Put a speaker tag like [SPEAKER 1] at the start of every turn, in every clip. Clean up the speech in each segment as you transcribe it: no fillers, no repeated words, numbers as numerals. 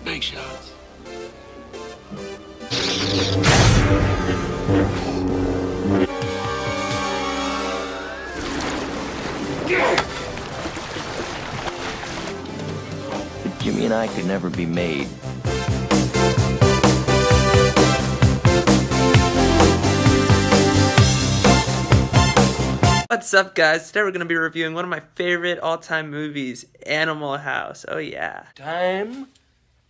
[SPEAKER 1] Big shots.
[SPEAKER 2] Jimmy and I could never be made.
[SPEAKER 3] What's up, guys? Today we're going to be reviewing one of my favorite all-time movies, Animal House. Oh yeah.
[SPEAKER 1] Time.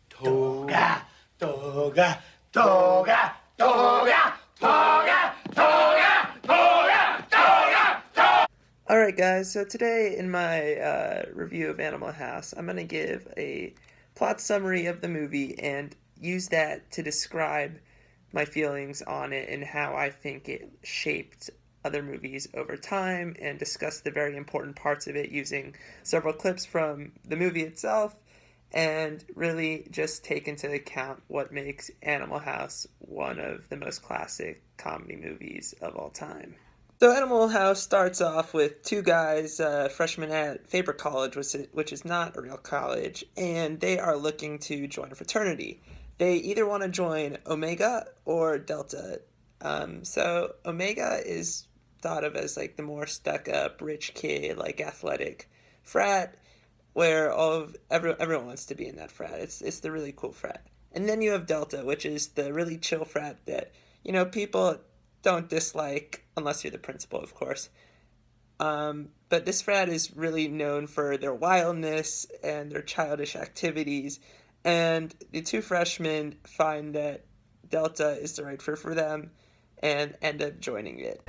[SPEAKER 4] Toga, toga, toga, toga, toga, toga, toga, toga.
[SPEAKER 3] Alright guys, so today in my review of Animal House, I'm going to give a plot summary of the movie and use that to describe my feelings on it and how I think it shaped other movies over time, and discuss the very important parts of it using several clips from the movie itself, and really just take into account what makes Animal House one of the most classic comedy movies of all time. So Animal House starts off with two guys, freshmen at Faber College, which is not a real college, and they are looking to join a fraternity. They either want to join Omega or Delta. So Omega is thought of as like the more stuck-up, rich kid, like athletic frat, where everyone wants to be in that frat. It's the really cool frat. And then you have Delta, which is the really chill frat that, people don't dislike, unless you're the principal, of course. But this frat is really known for their wildness and their childish activities, and the two freshmen find that Delta is the right fit for them and end up joining it.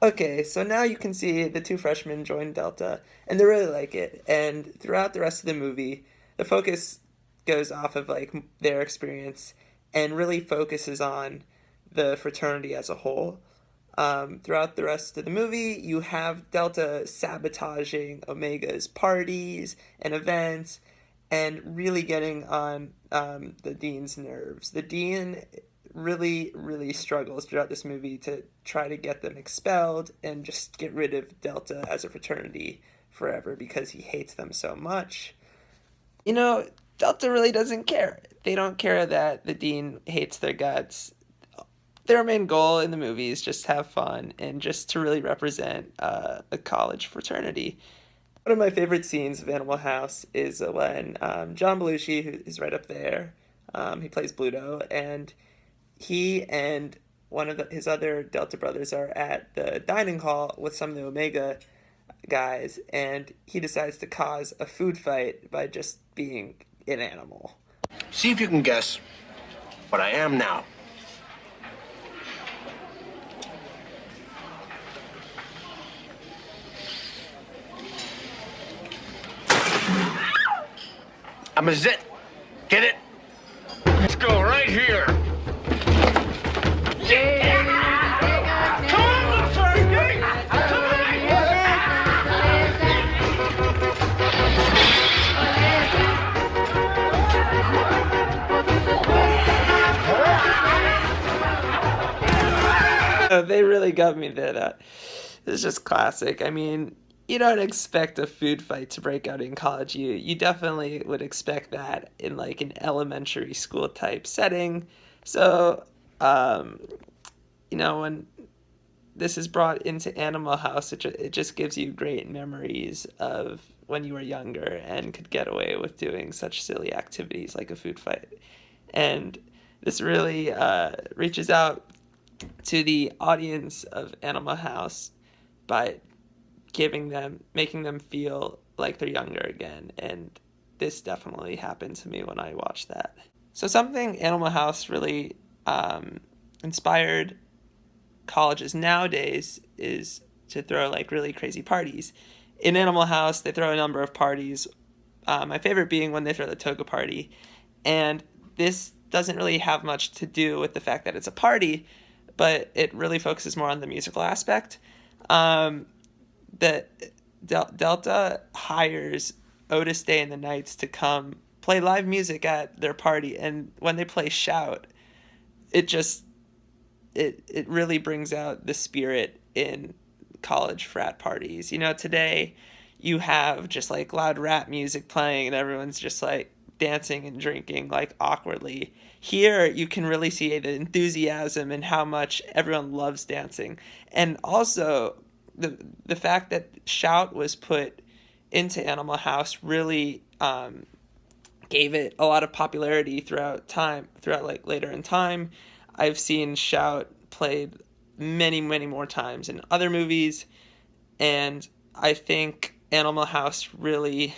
[SPEAKER 3] Okay, so now you can see the two freshmen join Delta, and they really like it. And throughout the rest of the movie, the focus goes off of like their experience and really focuses on the fraternity as a whole. Throughout the rest of the movie, you have Delta sabotaging Omega's parties and events, and really getting on the Dean's nerves. The Dean really struggles throughout this movie to try to get them expelled and just get rid of Delta as a fraternity forever because he hates them so much. Delta really doesn't care. They don't care that the Dean hates their guts. Their main goal in the movie is just have fun and just to really represent a college fraternity. One of my favorite scenes of Animal House is when John Belushi, who is right up there, he plays Bluto, and he and one of his other Delta brothers are at the dining hall with some of the Omega guys, and he decides to cause a food fight by just being an animal.
[SPEAKER 1] See if you can guess what I am now. I'm a zit. Get it? Let's go right here.
[SPEAKER 3] They really got me there. It's just classic. I mean, you don't expect a food fight to break out in college. You definitely would expect that in like an elementary school type setting. So, when this is brought into Animal House, it just gives you great memories of when you were younger and could get away with doing such silly activities like a food fight. And this really reaches out to the audience of Animal House by making them feel like they're younger again. And this definitely happened to me when I watched that. So something Animal House really inspired colleges nowadays is to throw like really crazy parties. In Animal House, they throw a number of parties. My favorite being when they throw the toga party. And this doesn't really have much to do with the fact that it's a party, but it really focuses more on the musical aspect. that Delta hires Otis Day and the Knights to come play live music at their party, and when they play Shout, it really brings out the spirit in college frat parties. Today you have just like loud rap music playing and everyone's just like dancing and drinking like awkwardly. Here you can really see the enthusiasm and how much everyone loves dancing. And also the fact that Shout was put into Animal House really gave it a lot of popularity throughout like later in time. I've seen Shout played many, many more times in other movies, and I think Animal House really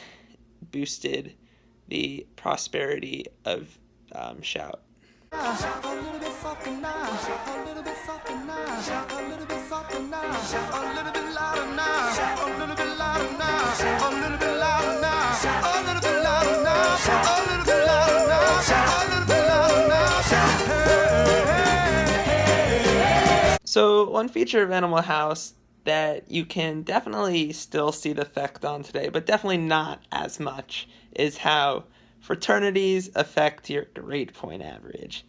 [SPEAKER 3] boosted the prosperity of Shout. So one feature of Animal House that you can definitely still see the effect on today, but definitely not as much, is how fraternities affect your grade point average.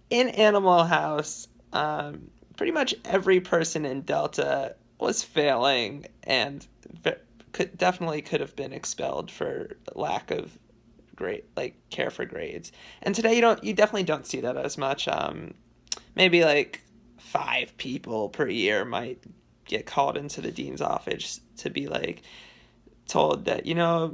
[SPEAKER 3] In Animal House, pretty much every person in Delta was failing and could have been expelled for lack of care for grades. And today you definitely don't see that as much. Maybe like 5 people per year might get called into the dean's office to be like told that,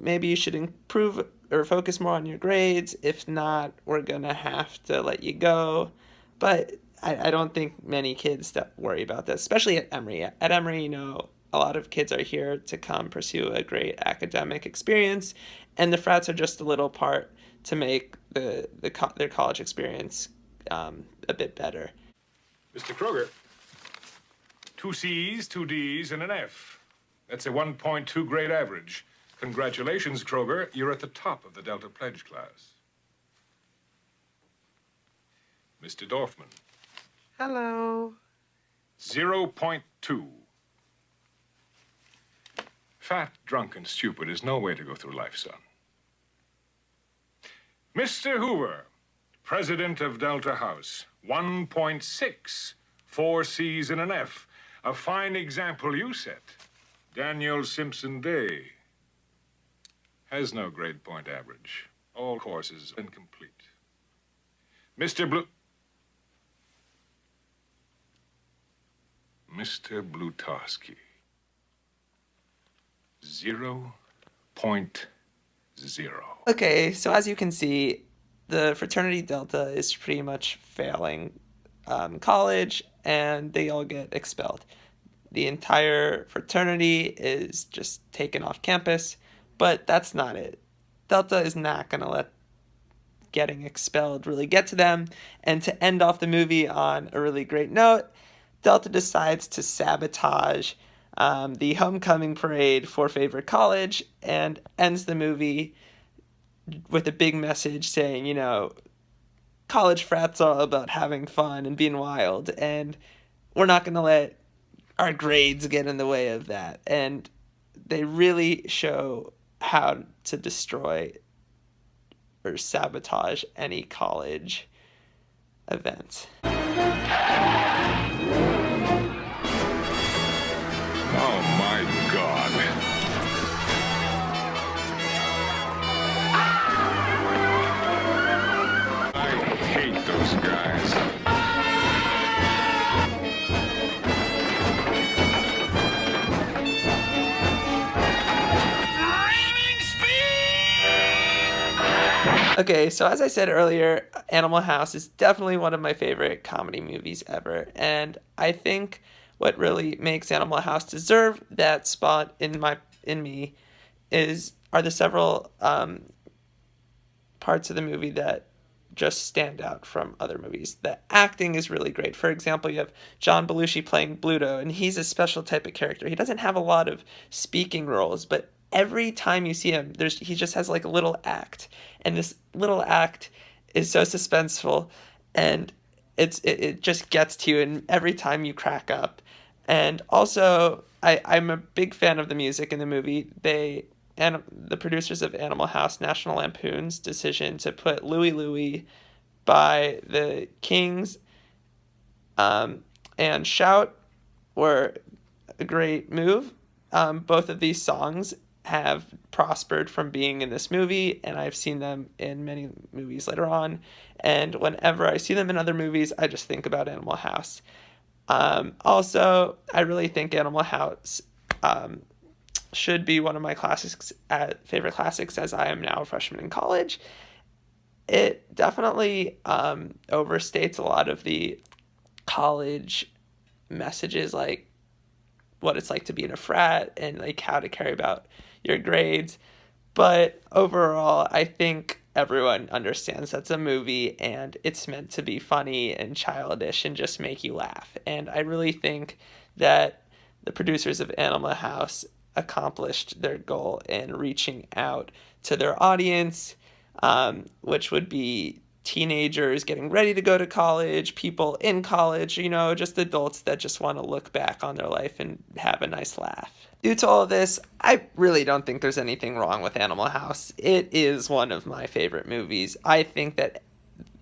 [SPEAKER 3] maybe you should improve or focus more on your grades. If not, we're gonna have to let you go. But I don't think many kids that worry about this, especially at Emory. At Emory, a lot of kids are here to come pursue a great academic experience, and the frats are just a little part to make their college experience a bit better.
[SPEAKER 5] Mr. Kroger, 2 C's, 2 D's, and an F. That's a 1.2 grade average. Congratulations, Kroger. You're at the top of the Delta Pledge class. Mr. Dorfman.
[SPEAKER 3] Hello.
[SPEAKER 5] 0.2. Fat, drunk, and stupid is no way to go through life, son. Mr. Hoover, president of Delta House. 1.6. 4 C's and an F. A fine example you set. Daniel Simpson Day has no grade point average. All courses incomplete. Mr. Blutowski. 0.0.
[SPEAKER 3] Okay, so as you can see, the fraternity Delta is pretty much failing college, and they all get expelled. The entire fraternity is just taken off campus, but that's not it. Delta is not going to let getting expelled really get to them, and to end off the movie on a really great note, Delta decides to sabotage the homecoming parade for favorite college and ends the movie with a big message saying, college frats are all about having fun and being wild, and we're not going to let our grades get in the way of that. And they really show how to destroy or sabotage any college event.
[SPEAKER 5] Oh, my God. I hate those guys.
[SPEAKER 3] Okay, so as I said earlier, Animal House is definitely one of my favorite comedy movies ever, and I think what really makes Animal House deserve that spot in me are the several parts of the movie that just stand out from other movies. The acting is really great. For example, you have John Belushi playing Bluto, and he's a special type of character. He doesn't have a lot of speaking roles, but every time you see him, he just has like a little act, and this little act is so suspenseful, and it just gets to you, and every time you crack up. And also, I'm a big fan of the music in the movie. And the producers of Animal House, National Lampoon's decision to put Louie Louie by the Kings and Shout were a great move. Both of these songs have prospered from being in this movie, and I've seen them in many movies later on. And whenever I see them in other movies, I just think about Animal House. Also, I really think Animal House should be one of my favorite classics, as I am now a freshman in college. It definitely overstates a lot of the college messages, like what it's like to be in a frat and like how to care about your grades. But overall, I think everyone understands that's a movie and it's meant to be funny and childish and just make you laugh. And I really think that the producers of Animal House accomplished their goal in reaching out to their audience, which would be teenagers getting ready to go to college, people in college, just adults that just want to look back on their life and have a nice laugh. Due to all of this, I really don't think there's anything wrong with Animal House. It is one of my favorite movies. I think that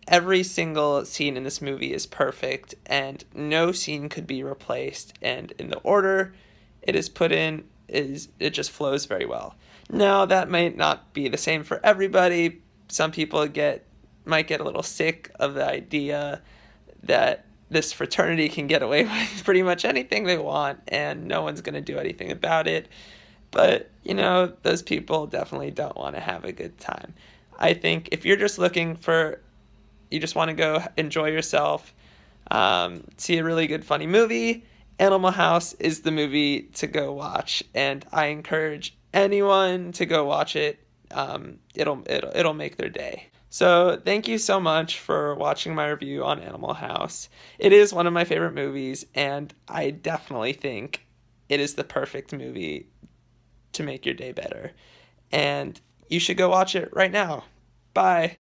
[SPEAKER 3] every single scene in this movie is perfect, and no scene could be replaced, and in the order it is put in, it just flows very well. Now, that might not be the same for everybody. Some people might get a little sick of the idea that this fraternity can get away with pretty much anything they want and no one's going to do anything about it. But, those people definitely don't want to have a good time. I think if you're just you just want to go enjoy yourself, see a really good funny movie, Animal House is the movie to go watch, and I encourage anyone to go watch it. It'll make their day. So thank you so much for watching my review on Animal House. It is one of my favorite movies, and I definitely think it is the perfect movie to make your day better. And you should go watch it right now. Bye.